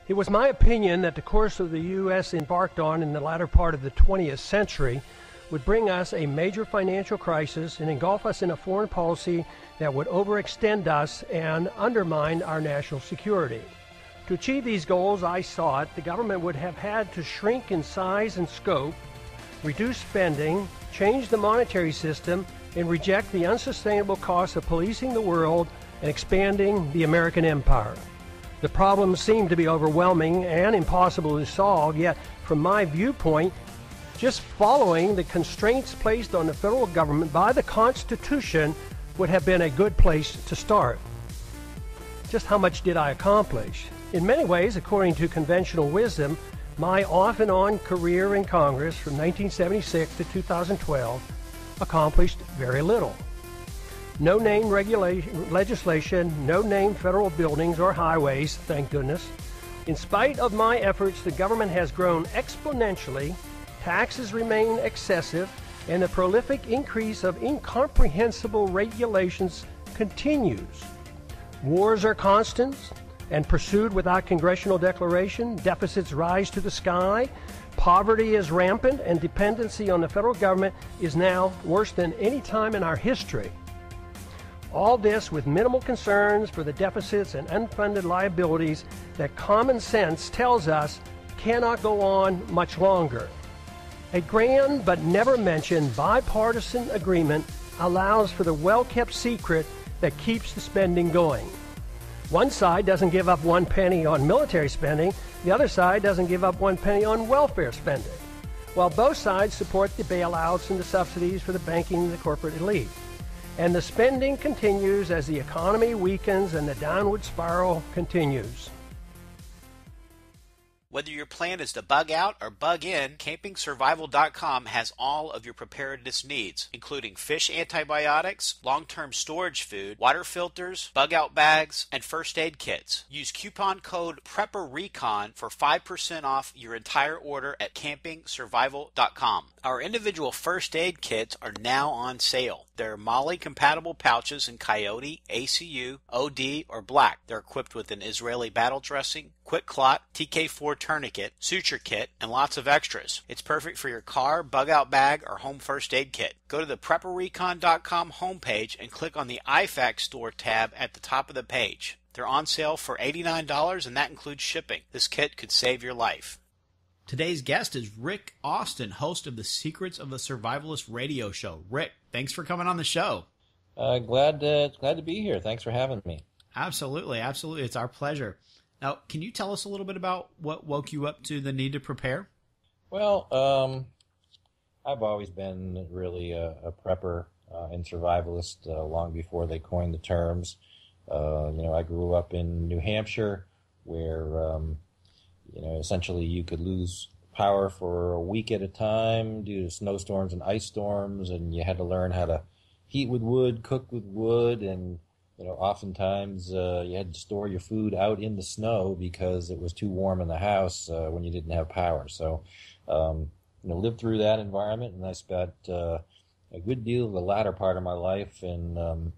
It was my opinion that the course of the U.S. embarked on in the latter part of the 20th century would bring us a major financial crisis and engulf us in a foreign policy that would overextend us and undermine our national security. To achieve these goals, I thought the government would have had to shrink in size and scope, reduce spending, change the monetary system, and reject the unsustainable costs of policing the world and expanding the American empire. The problems seem to be overwhelming and impossible to solve, yet from my viewpoint, just following the constraints placed on the federal government by the Constitution would have been a good place to start. Just how much did I accomplish? In many ways, according to conventional wisdom, my off and on career in Congress from 1976 to 2012 accomplished very little. No name legislation, no name federal buildings or highways, thank goodness. In spite of my efforts, the government has grown exponentially, taxes remain excessive, and the prolific increase of incomprehensible regulations continues. Wars are constant and pursued without congressional declaration, deficits rise to the sky, poverty is rampant, and dependency on the federal government is now worse than any time in our history. All this with minimal concerns for the deficits and unfunded liabilities that common sense tells us cannot go on much longer. A grand but never mentioned bipartisan agreement allows for the well-kept secret that keeps the spending going. One side doesn't give up 1 penny on military spending, the other side doesn't give up 1 penny on welfare spending, while both sides support the bailouts and the subsidies for the banking and the corporate elite. And the spending continues as the economy weakens and the downward spiral continues. Whether your plan is to bug out or bug in, CampingSurvival.com has all of your preparedness needs, including fish antibiotics, long-term storage food, water filters, bug-out bags, and first aid kits. Use coupon code Prepper Recon for 5% off your entire order at CampingSurvival.com. Our individual first aid kits are now on sale. They're MOLLE-compatible pouches in Coyote, ACU, OD, or Black. They're equipped with an Israeli battle dressing, quick clot, TK4 tourniquet, suture kit, and lots of extras. It's perfect for your car, bug-out bag, or home first aid kit. Go to the PrepperRecon.com homepage and click on the IFAC store tab at the top of the page. They're on sale for $89, and that includes shipping. This kit could save your life. Today's guest is Rick Austin, host of the Secrets of the Survivalist radio show. Rick, thanks for coming on the show. Glad to be here. Thanks for having me. Absolutely. It's our pleasure. Now, can you tell us a little bit about what woke you up to the need to prepare? Well, I've always been really a prepper and survivalist long before they coined the terms. I grew up in New Hampshire where, essentially you could lose power for a week at a time due to snowstorms and ice storms, and you had to learn how to heat with wood, cook with wood, and oftentimes you had to store your food out in the snow because it was too warm in the house when you didn't have power. So, lived through that environment, and I spent a good deal of the latter part of my life in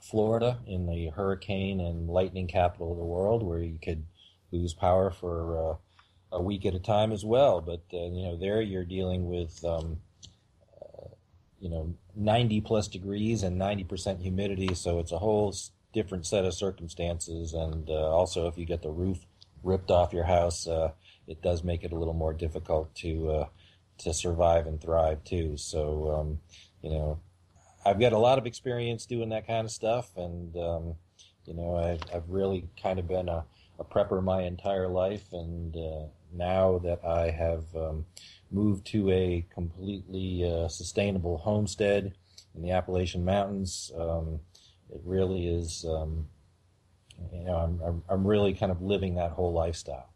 Florida, in the hurricane and lightning capital of the world, where you could lose power for a week at a time as well. But, there you're dealing with 90 plus degrees and 90% humidity, so it's a whole different set of circumstances. And also, if you get the roof ripped off your house, it does make it a little more difficult to survive and thrive too. So, I've got a lot of experience doing that kind of stuff, and I've really kind of been a prepper my entire life, and now that I have moved to a completely sustainable homestead in the Appalachian Mountains, it really is, I'm really kind of living that whole lifestyle.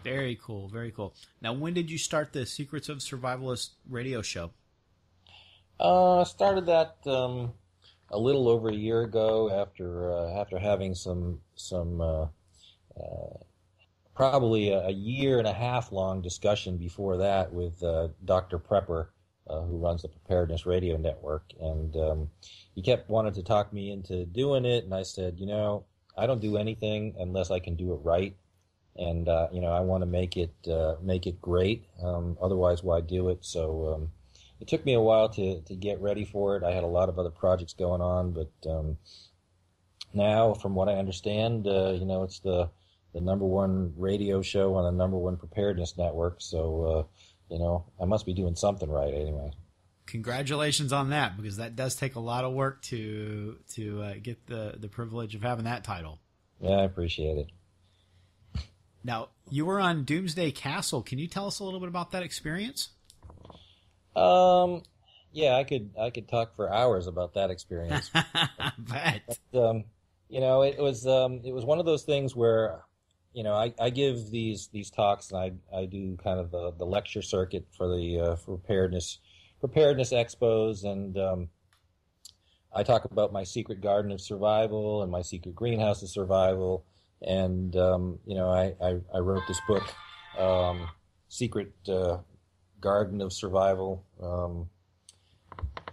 Very cool, very cool. Now, when did you start the Secrets of Survivalist radio show? I started that a little over a year ago after having some probably a year and a half long discussion before that with Dr. Prepper, who runs the Preparedness Radio Network, and he kept wanting to talk me into doing it, and I said, I don't do anything unless I can do it right, and I want to make it great. Otherwise, why do it? So it took me a while to get ready for it. I had a lot of other projects going on, but now, from what I understand, it's the number one radio show on the number one preparedness network. So, I must be doing something right anyway. Congratulations on that, because that does take a lot of work to get the privilege of having that title. Yeah, I appreciate it. Now, you were on Doomsday Castle. Can you tell us a little bit about that experience? Yeah, I could talk for hours about that experience. Bet. But, it was one of those things where, I give these talks, and I do kind of the lecture circuit for the for preparedness expos, and I talk about my secret garden of survival and my secret greenhouse of survival, and I wrote this book, Secret Garden of Survival,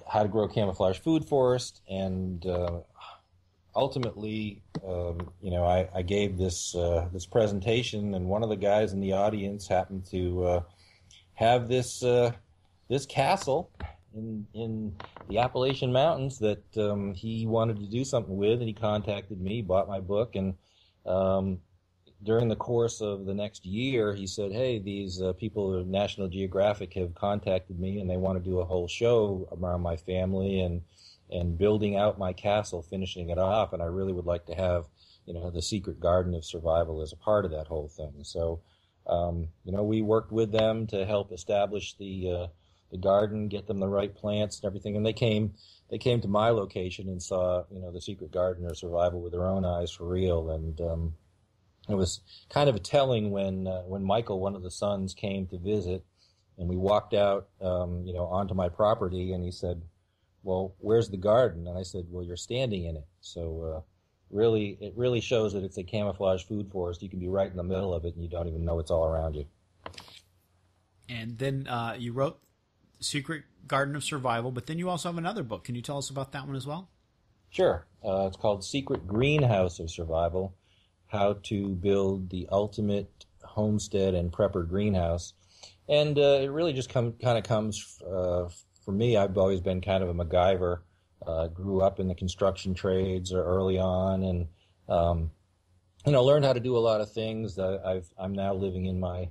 how to grow camouflage food forest, and ultimately, I gave this presentation, and one of the guys in the audience happened to have this castle in the Appalachian Mountains that he wanted to do something with, and he contacted me, bought my book, and during the course of the next year, he said, "Hey, these people at National Geographic have contacted me, and they want to do a whole show around my family and building out my castle, finishing it off, and I really would like to have, the Secret Garden of Survival as a part of that whole thing." So, we worked with them to help establish the garden, get them the right plants and everything, and they came to my location and saw, the Secret Garden of Survival with their own eyes for real, and it was kind of telling when Michael, one of the sons, came to visit, and we walked out, onto my property, and he said, "Well, where's the garden?" And I said, "Well, you're standing in it." So it really shows that it's a camouflage food forest. You can be right in the middle of it, and you don't even know it's all around you. And then you wrote Secret Garden of Survival, but then you also have another book. Can you tell us about that one as well? Sure. It's called Secret Greenhouse of Survival, How to Build the Ultimate Homestead and Prepper Greenhouse. And it really just kind of comes, for me, I've always been kind of a MacGyver. Grew up in the construction trades early on, and learned how to do a lot of things. I'm now living in my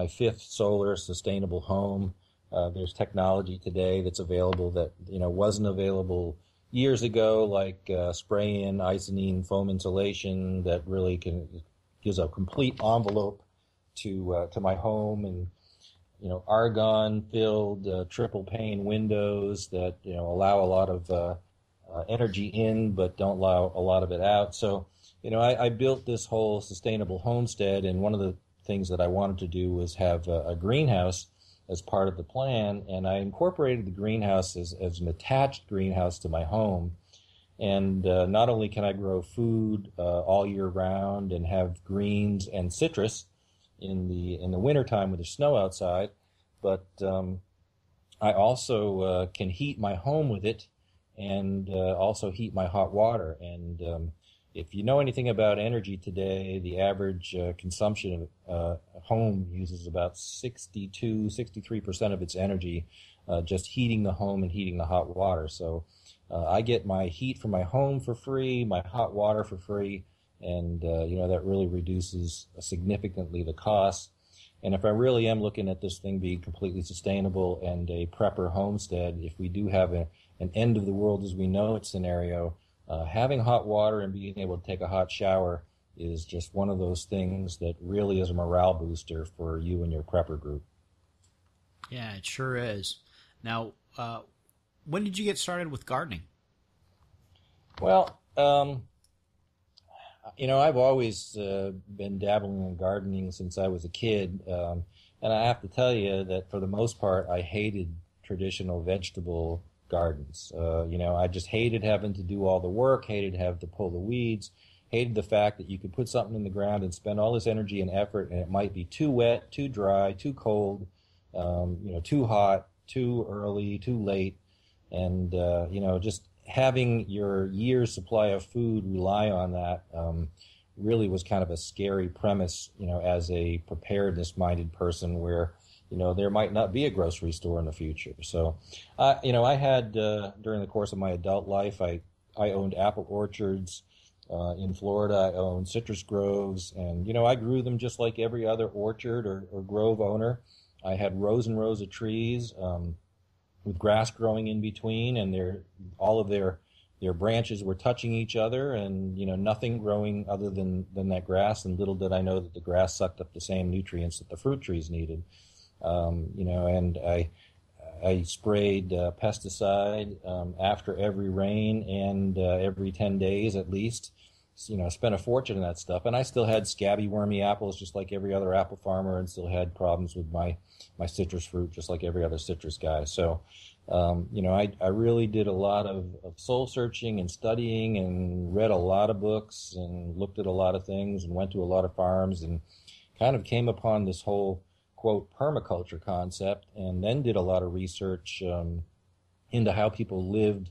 fifth solar sustainable home. There's technology today that's available that wasn't available years ago, like spray-in isonine foam insulation that really gives a complete envelope to my home, and argon-filled triple pane windows that allow a lot of energy in, but don't allow a lot of it out. So, I built this whole sustainable homestead, and one of the things that I wanted to do was have a greenhouse as part of the plan, and I incorporated the greenhouse as an attached greenhouse to my home. And not only can I grow food all year round and have greens and citrus in the wintertime when there's snow outside, but I also can heat my home with it, and also heat my hot water. And if you know anything about energy today, the average consumption of a home uses about 63% of its energy just heating the home and heating the hot water. So I get my heat from my home for free, my hot water for free, and that really reduces significantly the cost. And if I really am looking at this thing being completely sustainable and a prepper homestead, if we do have an end of the world as we know it scenario, having hot water and being able to take a hot shower is just one of those things that really is a morale booster for you and your prepper group. Yeah, it sure is. Now, when did you get started with gardening? Well, I've always been dabbling in gardening since I was a kid, and I have to tell you that for the most part, I hated traditional vegetable gardens. I just hated having to do all the work, hated having to pull the weeds, hated the fact that you could put something in the ground and spend all this energy and effort, and it might be too wet, too dry, too cold, too hot, too early, too late, and just having your year's supply of food rely on that really was kind of a scary premise, as a preparedness-minded person where, there might not be a grocery store in the future. So, I had, during the course of my adult life, I owned apple orchards in Florida. I owned citrus groves, and, I grew them just like every other orchard or grove owner. I had rows and rows of trees with grass growing in between, and all of their branches were touching each other, and nothing growing other than that grass. And little did I know that the grass sucked up the same nutrients that the fruit trees needed. And I sprayed pesticide after every rain and every 10 days at least. Spent a fortune on that stuff, and I still had scabby, wormy apples just like every other apple farmer, and still had problems with my citrus fruit just like every other citrus guy. So, I really did a lot of soul searching and studying, and read a lot of books and looked at a lot of things and went to a lot of farms, and kind of came upon this whole, quote, permaculture concept, and then did a lot of research into how people lived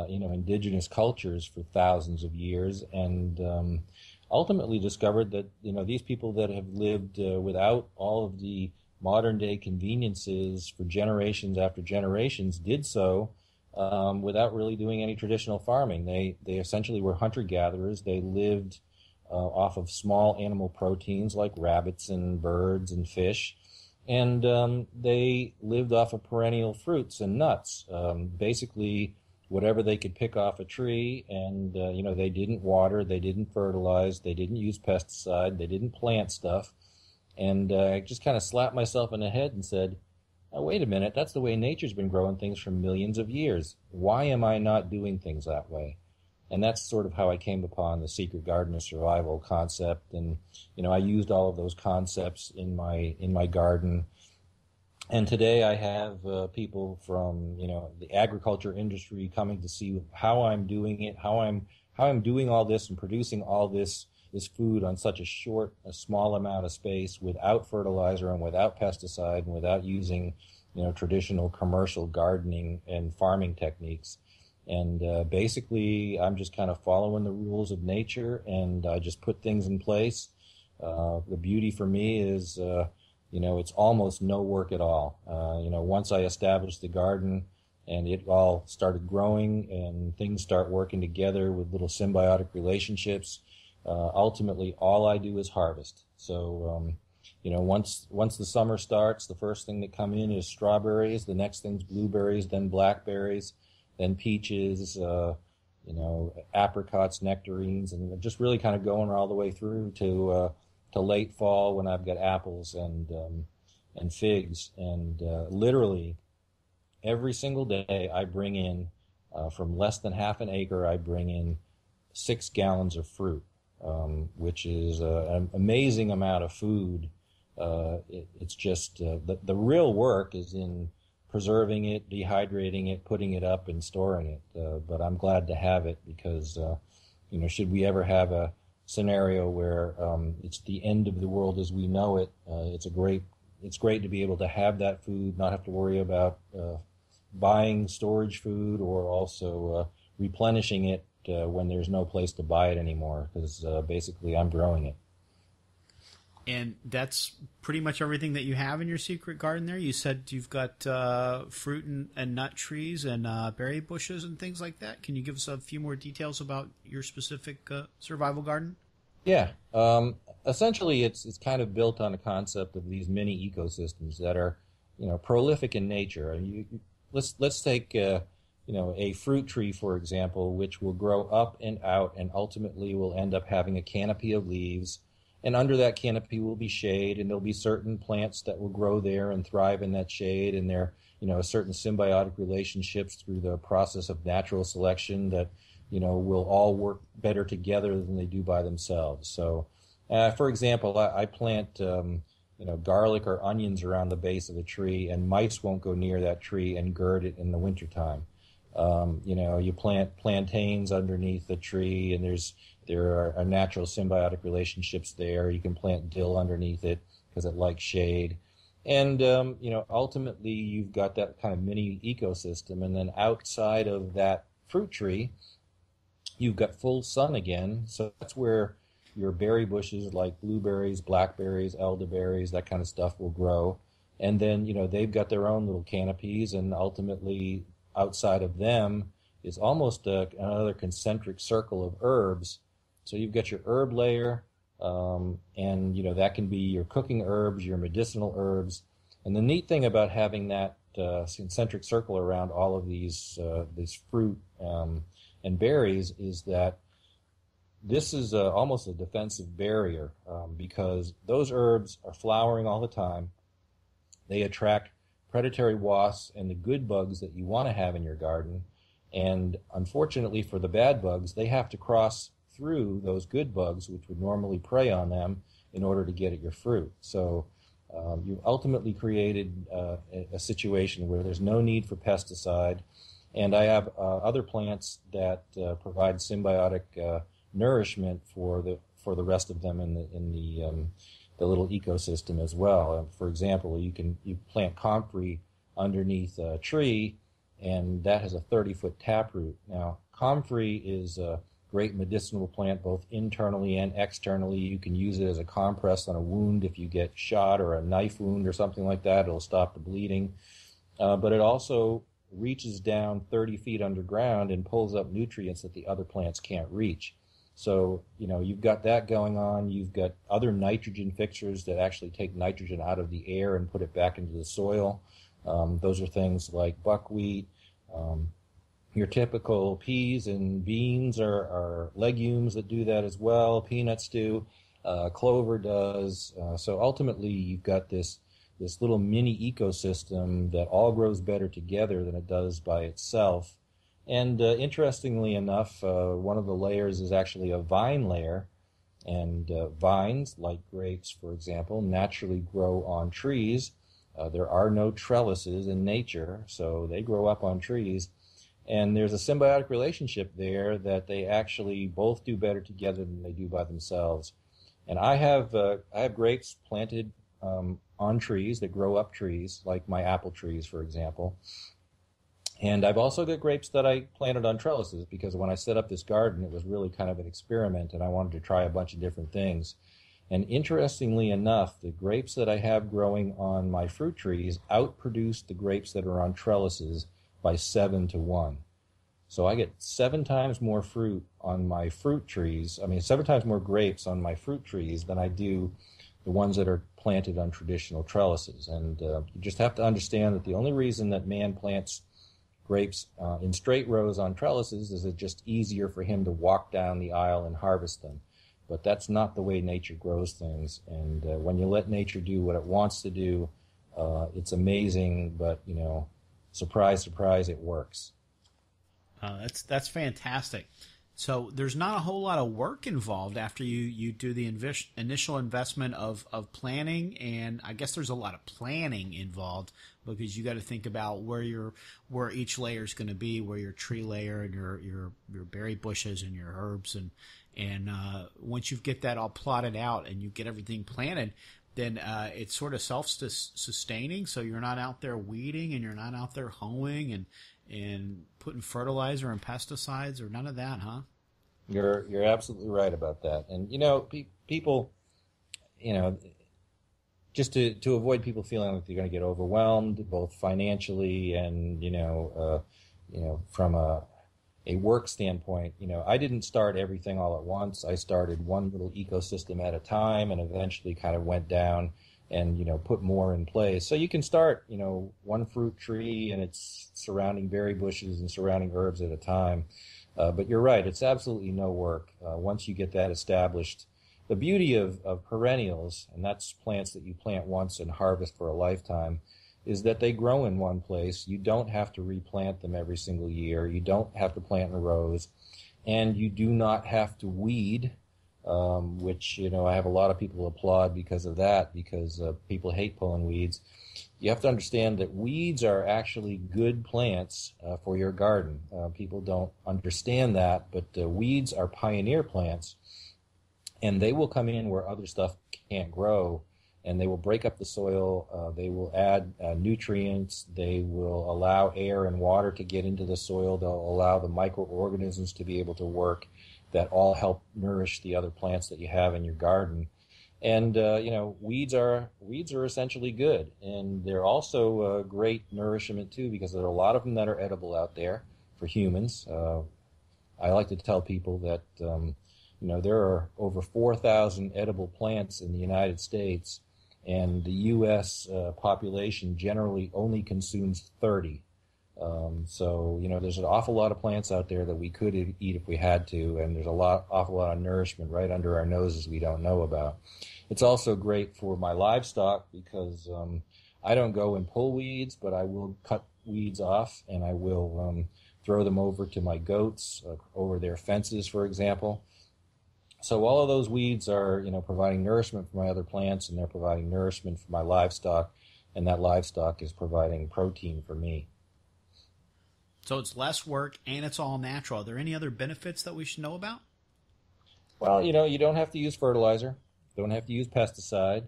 indigenous cultures for thousands of years, and ultimately discovered that, these people that have lived without all of the modern day conveniences for generations after generations did so without really doing any traditional farming. They essentially were hunter-gatherers. They lived off of small animal proteins like rabbits and birds and fish, and they lived off of perennial fruits and nuts. Basically, whatever they could pick off a tree, and they didn't water, they didn't fertilize, they didn't use pesticide, they didn't plant stuff. And I just kind of slapped myself in the head and said, oh, wait a minute, that's the way nature's been growing things for millions of years. Why am I not doing things that way? And that's sort of how I came upon the secret garden of survival concept. And I used all of those concepts in my garden. And today I have people from the agriculture industry coming to see how I'm doing it, how I'm doing all this and producing all this food on such a small amount of space, without fertilizer and without pesticide and without using traditional commercial gardening and farming techniques. And basically I'm just kind of following the rules of nature, and I just put things in place. The beauty for me is it's almost no work at all. Once I established the garden and it all started growing and things start working together with little symbiotic relationships, ultimately all I do is harvest. So, once the summer starts, the first thing that come in is strawberries, the next thing's blueberries, then blackberries, then peaches, apricots, nectarines, and just really kind of going all the way through to late fall when I've got apples and figs. And literally every single day I bring in, from less than half an acre, I bring in 6 gallons of fruit, which is an amazing amount of food. It's just the real work is in preserving it, dehydrating it, putting it up, and storing it. But I'm glad to have it because, should we ever have a scenario where it's the end of the world as we know it, it's great to be able to have that food, not have to worry about buying storage food or also replenishing it when there's no place to buy it anymore, because basically I'm growing it. And that's pretty much everything that you have in your secret garden there? You said you've got fruit and nut trees and berry bushes and things like that. Can you give us a few more details about your specific survival garden? Yeah. Essentially, it's kind of built on a concept of these mini ecosystems that are, prolific in nature. Let's take a fruit tree, for example, which will grow up and out and ultimately will end up having a canopy of leaves. And under that canopy will be shade, and there'll be certain plants that will grow there and thrive in that shade, and there, certain symbiotic relationships through the process of natural selection that, will all work better together than they do by themselves. So, for example, I plant, garlic or onions around the base of the tree, and mice won't go near that tree and gird it in the wintertime. You plant plantains underneath the tree, and there are natural symbiotic relationships there. You can plant dill underneath it because it likes shade. And, ultimately you've got that kind of mini ecosystem. And then outside of that fruit tree, you've got full sun again. So that's where, your berry bushes like blueberries, blackberries, elderberries, that kind of stuff will grow. And then, they've got their own little canopies, and ultimately outside of them is almost another concentric circle of herbs. So you've got your herb layer, and, that can be your cooking herbs, your medicinal herbs. And the neat thing about having that concentric circle around all of these fruit and berries is that this is almost a defensive barrier because those herbs are flowering all the time. They attract predatory wasps and the good bugs that you want to have in your garden. And unfortunately for the bad bugs, they have to cross through those good bugs, which would normally prey on them, in order to get at your fruit. So you've ultimately created a situation where there's no need for pesticide. And I have other plants that provide symbiotic nourishment for the rest of them in the little ecosystem as well. For example, you plant comfrey underneath a tree, and that has a 30-foot taproot. Now, comfrey is a great medicinal plant both internally and externally. You can use it as a compress on a wound if you get shot or a knife wound or something like that. It'll stop the bleeding. But it also reaches down 30 feet underground and pulls up nutrients that the other plants can't reach. So, you've got that going on. You've got other nitrogen fixers that actually take nitrogen out of the air and put it back into the soil. Those are things like buckwheat. Your typical peas and beans are legumes that do that as well. Peanuts do. Clover does. So ultimately, you've got this little mini ecosystem that all grows better together than it does by itself. And interestingly enough, one of the layers is actually a vine layer. And vines, like grapes, for example, naturally grow on trees. There are no trellises in nature, so they grow up on trees. And there's a symbiotic relationship there that they actually both do better together than they do by themselves. And I have grapes planted on trees that grow up trees, like my apple trees, for example. And I've also got grapes that I planted on trellises because when I set up this garden, it was really kind of an experiment, and I wanted to try a bunch of different things. And interestingly enough, the grapes that I have growing on my fruit trees outproduce the grapes that are on trellises by 7-1. So I get 7 times more fruit on my fruit trees. 7 times more grapes on my fruit trees than I do the ones that are planted on traditional trellises. And you just have to understand that the only reason that man plants grapes in straight rows on trellises is it's just easier for him to walk down the aisle and harvest them. But that's not the way nature grows things. And when you let nature do what it wants to do, it's amazing, but, surprise, surprise, it works. That's fantastic. So there's not a whole lot of work involved after you do the initial investment of planning, and I guess there's a lot of planning involved because you got to think about where each layer is going to be, where your tree layer and your berry bushes and your herbs, and once you get that all plotted out and you get everything planted, then it's sort of self-sustaining. So you're not out there weeding and you're not out there hoeing and putting fertilizer and pesticides or none of that, huh? You're absolutely right about that. And people, just to avoid people feeling like they're going to get overwhelmed, both financially and from a work standpoint, I didn't start everything all at once. I started one little ecosystem at a time, and eventually kind of went down and put more in place. So you can start one fruit tree and its surrounding berry bushes and surrounding herbs at a time. But you're right, it's absolutely no work once you get that established. The beauty of perennials, and that's plants that you plant once and harvest for a lifetime, is that they grow in one place. You don't have to replant them every single year. You don't have to plant in rows. And you do not have to weed, which, I have a lot of people applaud because of that, because people hate pulling weeds. You have to understand that weeds are actually good plants for your garden. People don't understand that, but weeds are pioneer plants, and they will come in where other stuff can't grow, and they will break up the soil. They will add nutrients. They will allow air and water to get into the soil. They'll allow the microorganisms to be able to work. that all help nourish the other plants that you have in your garden. And weeds are essentially good, and they're also great nourishment too, because there are a lot of them that are edible out there for humans. I like to tell people that there are over 4,000 edible plants in the United States, and the U.S. Population generally only consumes 30. So there's an awful lot of plants out there that we could eat if we had to, and there's awful lot of nourishment right under our noses we don't know about. It's also great for my livestock because I don't go and pull weeds, but I will cut weeds off, and I will throw them over to my goats, over their fences, for example. So all of those weeds are, providing nourishment for my other plants, and they're providing nourishment for my livestock, and that livestock is providing protein for me. So it's less work, and it's all natural. Are there any other benefits that we should know about? Well, you don't have to use fertilizer. Don't have to use pesticide.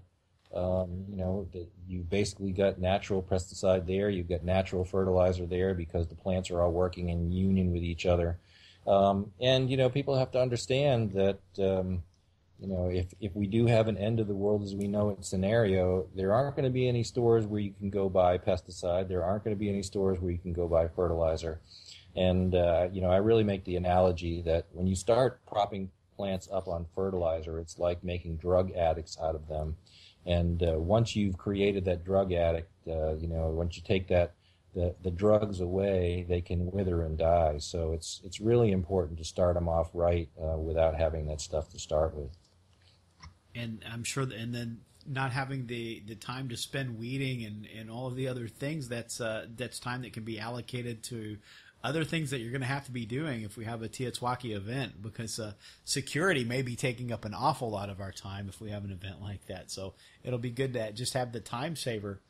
You basically got natural pesticide there. You've got natural fertilizer there because the plants are all working in union with each other. And people have to understand that, if we do have an end of the world as we know it scenario, there aren't going to be any stores where you can go buy pesticide. There aren't going to be any stores where you can go buy fertilizer. And, I really make the analogy that when you start propping plants up on fertilizer, it's like making drug addicts out of them. And once you've created that drug addict, once you take the drugs away, they can wither and die. So it's really important to start them off right without having that stuff to start with. And I'm sure, and then not having the time to spend weeding and all of the other things, that's time that can be allocated to other things that you're going to have to be doing if we have a Tiatswaki event, because security may be taking up an awful lot of our time if we have an event like that. So it'll be good to just have the time saver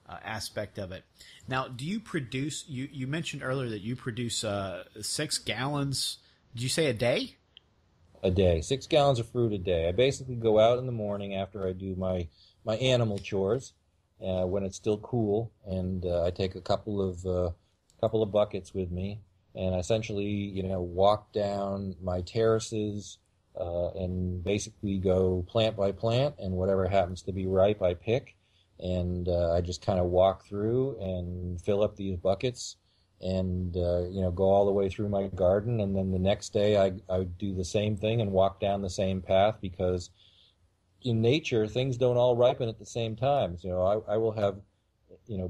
aspect of it. Now, do you produce, you mentioned earlier that you produce 6 gallons, did you say a day? A day. 6 gallons of fruit a day. I basically go out in the morning after I do my animal chores when it's still cool, and I take a couple of buckets with me, and I essentially, walk down my terraces and basically go plant by plant, and whatever happens to be ripe, I pick, and I just kind of walk through and fill up these buckets, and go all the way through my garden, and then the next day I do the same thing and walk down the same path, because in nature things don't all ripen at the same time. So I will have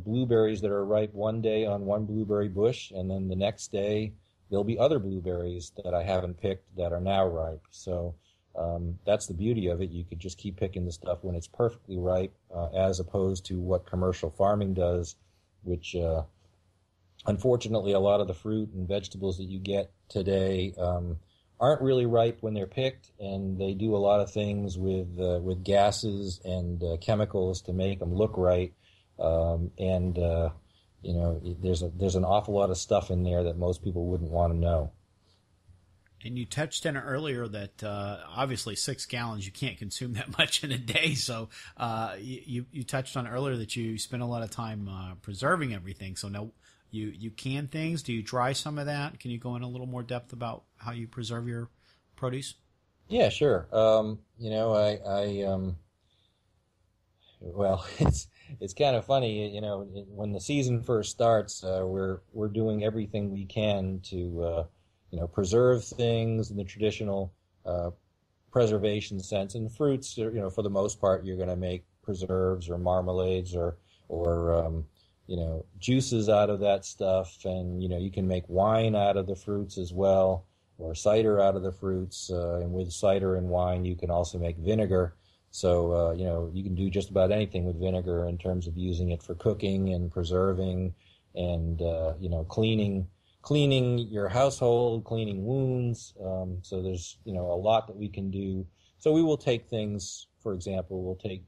blueberries that are ripe one day on one blueberry bush, and then the next day there'll be other blueberries that I haven't picked that are now ripe. So that's the beauty of it. You could just keep picking the stuff when it's perfectly ripe, as opposed to what commercial farming does, which unfortunately a lot of the fruit and vegetables that you get today aren't really ripe when they're picked, and they do a lot of things with gases and chemicals to make them look right. There's an awful lot of stuff in there that most people wouldn't want to know. And you touched on it earlier that obviously 6 gallons, you can't consume that much in a day. So you touched on earlier that you spend a lot of time preserving everything. So now you can things. Do you dry some of that? Can you go in a little more depth about how you preserve your produce? Yeah, sure. Well, it's kind of funny, when the season first starts, we're doing everything we can to, preserve things in the traditional preservation sense. And fruits, for the most part, you're going to make preserves or marmalades or juices out of that stuff. And, you can make wine out of the fruits as well, or cider out of the fruits. And with cider and wine, you can also make vinegar. So, you can do just about anything with vinegar in terms of using it for cooking and preserving and, cleaning your household, cleaning wounds. So there's, a lot that we can do. So we will take things, for example, we'll take,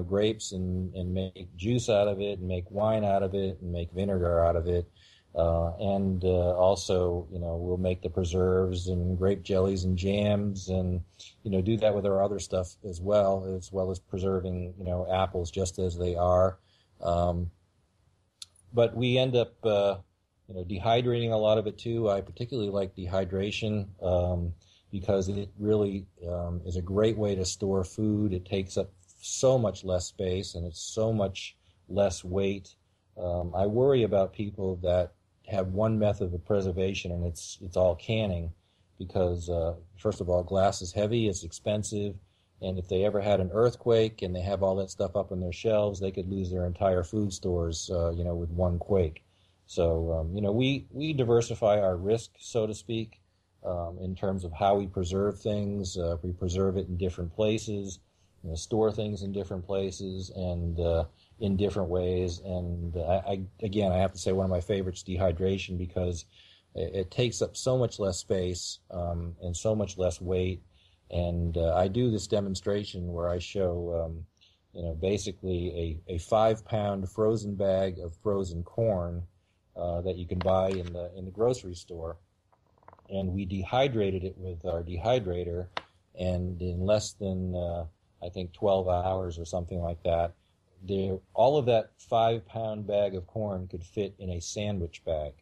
grapes and make juice out of it and make wine out of it and make vinegar out of it. Also, we'll make the preserves and grape jellies and jams and, do that with our other stuff as well as preserving, apples just as they are. But we end up, dehydrating a lot of it too. I particularly like dehydration because it really is a great way to store food. It takes up so much less space and it's so much less weight. I worry about people that have one method of preservation and it's all canning because, first of all, glass is heavy, it's expensive, and if they ever had an earthquake and they have all that stuff up on their shelves, they could lose their entire food stores, with one quake. So, we diversify our risk, so to speak, in terms of how we preserve things. We preserve it in different places, store things in different places and in different ways. And I have to say one of my favorites, dehydration, because it takes up so much less space and so much less weight. And I do this demonstration where I show, basically a 5-pound frozen bag of frozen corn that you can buy in the grocery store, and we dehydrated it with our dehydrator, and in less than I think 12 hours or something like that, all of that 5-pound bag of corn could fit in a sandwich bag.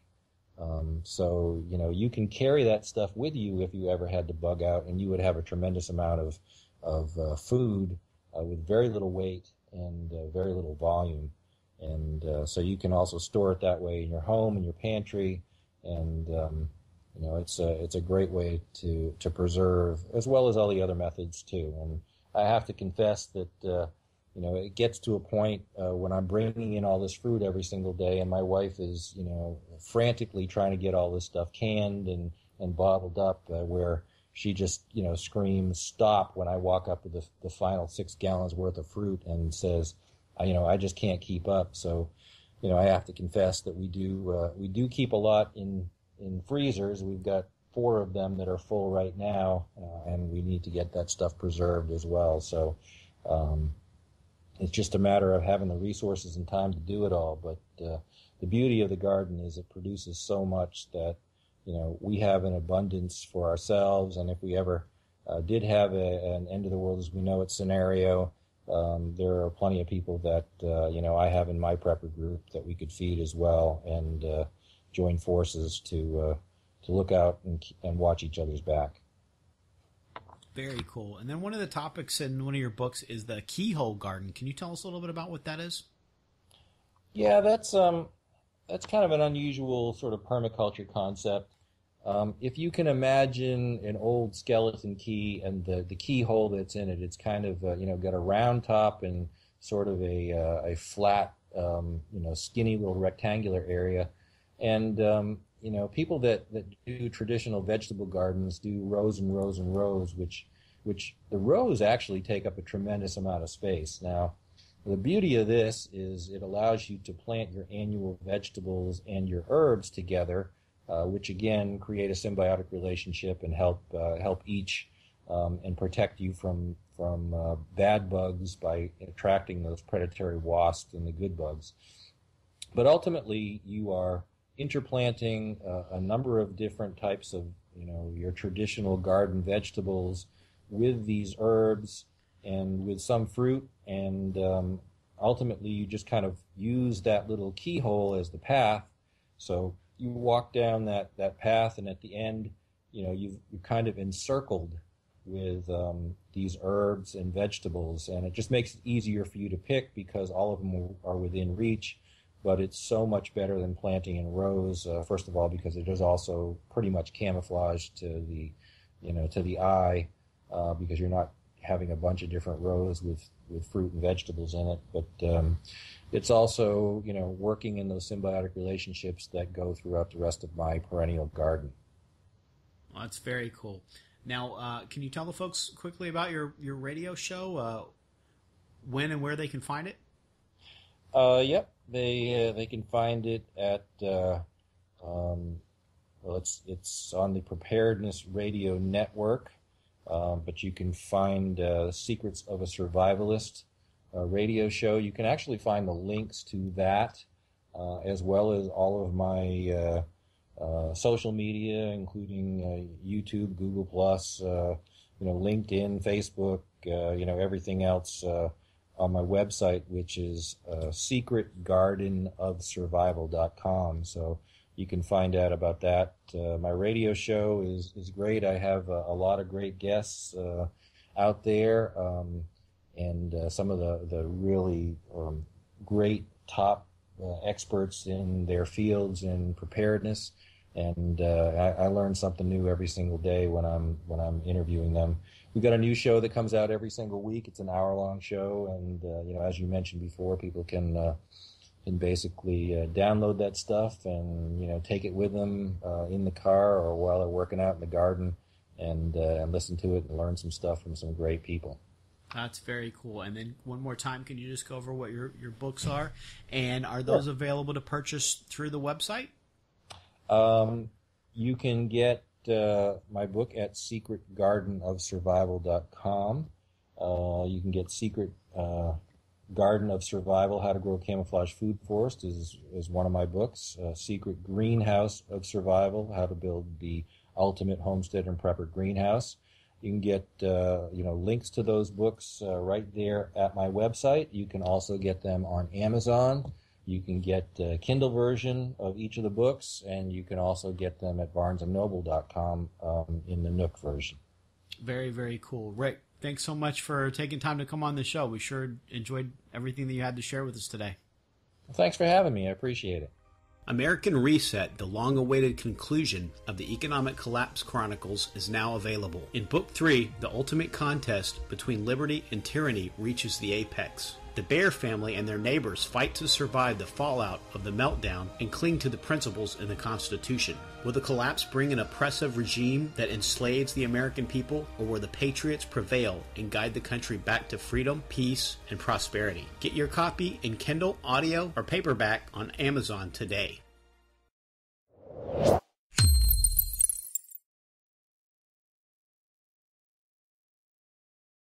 So, you can carry that stuff with you if you ever had to bug out, and you would have a tremendous amount of food with very little weight and very little volume. And so you can also store it that way in your home, in your pantry, and it's a great way to preserve, as well as all the other methods too. And I have to confess that it gets to a point when I'm bringing in all this fruit every single day, and my wife is frantically trying to get all this stuff canned and bottled up, where she just screams stop when I walk up to the final 6 gallons worth of fruit and says, I just can't keep up. So, I have to confess that we do keep a lot in freezers. We've got 4 of them that are full right now, and we need to get that stuff preserved as well. So, it's just a matter of having the resources and time to do it all. But the beauty of the garden is it produces so much that, we have an abundance for ourselves. And if we ever did have an end of the world as we know it scenario, there are plenty of people that, I have in my prepper group that we could feed as well, and join forces to look out and watch each other's back. Very cool. And then one of the topics in one of your books is the Keyhole Garden. Can you tell us a little bit about what that is? Yeah, that's kind of an unusual sort of permaculture concept. If you can imagine an old skeleton key and the keyhole that's in it, it's kind of got a round top and sort of a flat, skinny little rectangular area. And people that do traditional vegetable gardens do rows and rows and rows, which the rows actually take up a tremendous amount of space. Now, the beauty of this is it allows you to plant your annual vegetables and your herbs together, which again create a symbiotic relationship and help each and protect you from bad bugs by attracting those predatory wasps and the good bugs. But ultimately, you are interplanting a number of different types of, your traditional garden vegetables with these herbs and with some fruit, and ultimately you just kind of use that little keyhole as the path. So you walk down that path, and at the end, you're kind of encircled with these herbs and vegetables, and it just makes it easier for you to pick because all of them are within reach. But it's so much better than planting in rows. First of all, because it is also pretty much camouflaged to the eye, because you're not having a bunch of different rows with fruit and vegetables in it. But it's also working in those symbiotic relationships that go throughout the rest of my perennial garden. Well, that's very cool. Now, can you tell the folks quickly about your radio show? When and where they can find it? Yep. They can find it at it's on the Preparedness Radio Network, but you can find Secrets of a Survivalist radio show. You can actually find the links to that, as well as all of my social media, including YouTube, Google Plus, LinkedIn, Facebook, everything else. On my website, which is secretgardenofsurvival.com. So you can find out about that. My radio show is great. I have a lot of great guests out there, and some of the really great top experts in their fields in preparedness. And I learn something new every single day when I'm interviewing them. We've got a new show that comes out every single week. It's an hour-long show, and as you mentioned before, people can basically download that stuff and take it with them in the car or while they're working out in the garden, and listen to it and learn some stuff from some great people. That's very cool. And then one more time, can you just go over what your books are, and are those available to purchase through the website? You can get my book at secretgardenofsurvival.com. You can get Secret Garden of Survival, How to Grow Camouflage Food Forest is one of my books. Secret Greenhouse of Survival, How to Build the Ultimate Homestead and Prepper Greenhouse. You can get links to those books right there at my website. You can also get them on Amazon. You can get a Kindle version of each of the books, and you can also get them at barnesandnoble.com in the Nook version. Very, very cool. Rick, thanks so much for taking time to come on the show. We sure enjoyed everything that you had to share with us today. Well, thanks for having me. I appreciate it. American Reset, the long-awaited conclusion of the Economic Collapse Chronicles, is now available. In Book 3, the ultimate contest between liberty and tyranny reaches the apex. The Bear family and their neighbors fight to survive the fallout of the meltdown and cling to the principles in the Constitution. Will the collapse bring an oppressive regime that enslaves the American people, or will the patriots prevail and guide the country back to freedom, peace, and prosperity? Get your copy in Kindle, audio, or paperback on Amazon today.